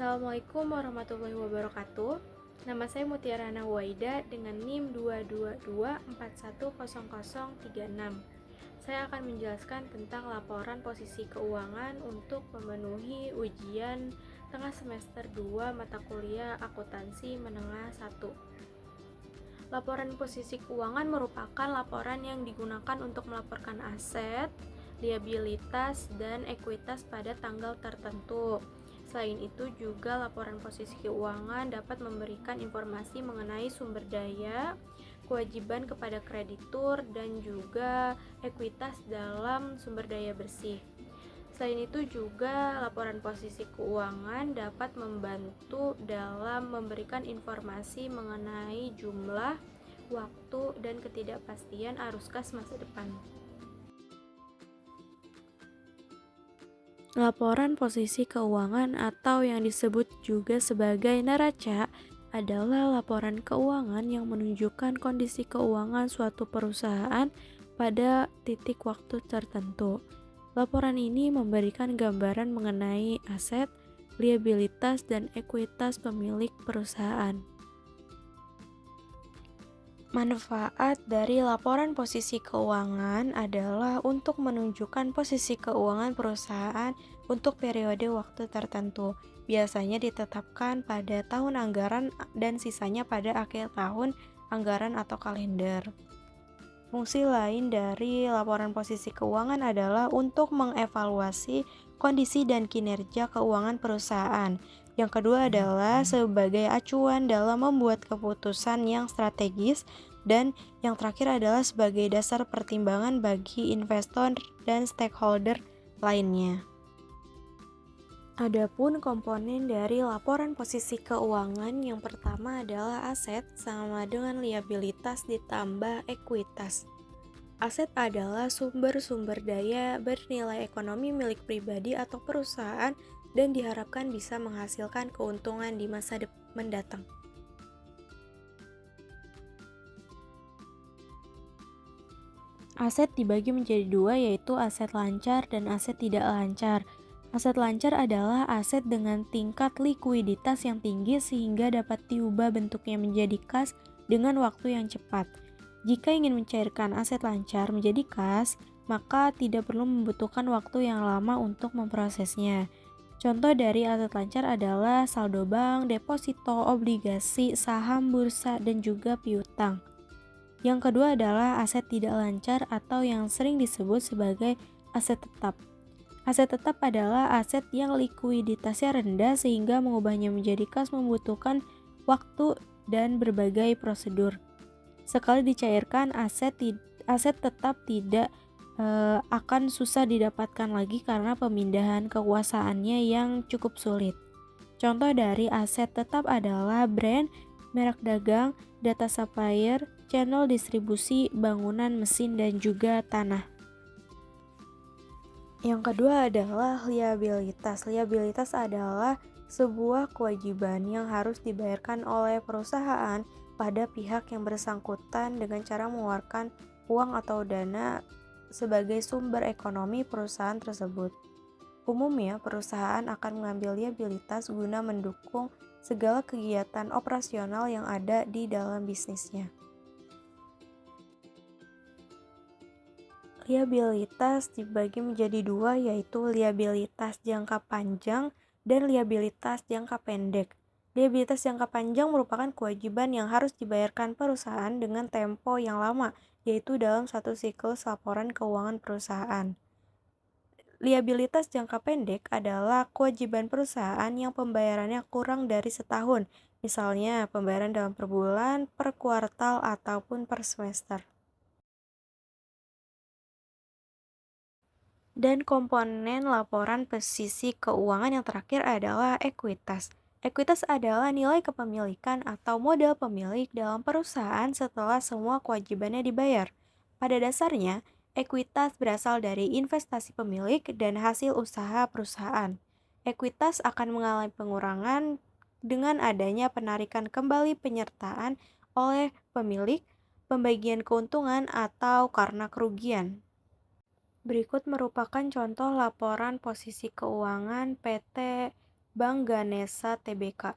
Assalamualaikum warahmatullahi wabarakatuh. Nama saya Mutiara Nawaida dengan NIM 222410036. Saya akan menjelaskan tentang laporan posisi keuangan untuk memenuhi ujian tengah semester 2 mata kuliah akuntansi menengah 1. Laporan posisi keuangan merupakan laporan yang digunakan untuk melaporkan aset, liabilitas, dan ekuitas pada tanggal tertentu. Selain itu juga laporan posisi keuangan dapat memberikan informasi mengenai sumber daya, kewajiban kepada kreditur, dan juga ekuitas dalam sumber daya bersih. Selain itu juga laporan posisi keuangan dapat membantu dalam memberikan informasi mengenai jumlah, waktu, dan ketidakpastian arus kas masa depan. Laporan posisi keuangan atau yang disebut juga sebagai neraca adalah laporan keuangan yang menunjukkan kondisi keuangan suatu perusahaan pada titik waktu tertentu. Laporan ini memberikan gambaran mengenai aset, liabilitas, dan ekuitas pemilik perusahaan. Manfaat dari laporan posisi keuangan adalah untuk menunjukkan posisi keuangan perusahaan untuk periode waktu tertentu. Biasanya ditetapkan pada tahun anggaran dan sisanya pada akhir tahun anggaran atau kalender. Fungsi lain dari laporan posisi keuangan adalah untuk mengevaluasi kondisi dan kinerja keuangan perusahaan. Yang kedua adalah sebagai acuan dalam membuat keputusan yang strategis, dan yang terakhir adalah sebagai dasar pertimbangan bagi investor dan stakeholder lainnya. Adapun komponen dari laporan posisi keuangan yang pertama adalah aset sama dengan liabilitas ditambah ekuitas. Aset adalah sumber-sumber daya bernilai ekonomi milik pribadi atau perusahaan dan diharapkan bisa menghasilkan keuntungan di masa mendatang. Aset dibagi menjadi dua, yaitu aset lancar dan aset tidak lancar. Aset lancar adalah aset dengan tingkat likuiditas yang tinggi sehingga dapat diubah bentuknya menjadi kas dengan waktu yang cepat. Jika ingin mencairkan aset lancar menjadi kas, maka tidak perlu membutuhkan waktu yang lama untuk memprosesnya. Contoh dari aset lancar adalah saldo bank, deposito, obligasi, saham bursa, dan juga piutang. Yang kedua adalah aset tidak lancar atau yang sering disebut sebagai aset tetap. Aset tetap adalah aset yang likuiditasnya rendah sehingga mengubahnya menjadi kas membutuhkan waktu dan berbagai prosedur. Sekali dicairkan, aset tetap tidak akan susah didapatkan lagi karena pemindahan kekuasaannya yang cukup sulit. Contoh dari aset tetap adalah brand, merek dagang, data supplier, channel distribusi, bangunan, mesin, dan juga tanah. Yang kedua adalah liabilitas. Liabilitas adalah sebuah kewajiban yang harus dibayarkan oleh perusahaan pada pihak yang bersangkutan dengan cara mengeluarkan uang atau dana sebagai sumber ekonomi perusahaan tersebut. Umumnya, perusahaan akan mengambil liabilitas guna mendukung segala kegiatan operasional yang ada di dalam bisnisnya. Liabilitas dibagi menjadi dua, yaitu liabilitas jangka panjang dan liabilitas jangka pendek. Liabilitas jangka panjang merupakan kewajiban yang harus dibayarkan perusahaan dengan tempo yang lama, yaitu dalam satu siklus laporan keuangan perusahaan. Liabilitas jangka pendek adalah kewajiban perusahaan yang pembayarannya kurang dari setahun, misalnya pembayaran dalam per bulan, per kuartal, ataupun per semester. Dan komponen laporan posisi keuangan yang terakhir adalah ekuitas. Ekuitas adalah nilai kepemilikan atau modal pemilik dalam perusahaan setelah semua kewajibannya dibayar. Pada dasarnya, ekuitas berasal dari investasi pemilik dan hasil usaha perusahaan. Ekuitas akan mengalami pengurangan dengan adanya penarikan kembali penyertaan oleh pemilik, pembagian keuntungan, atau karena kerugian. Berikut merupakan contoh laporan posisi keuangan PT Bank Ganesha Tbk.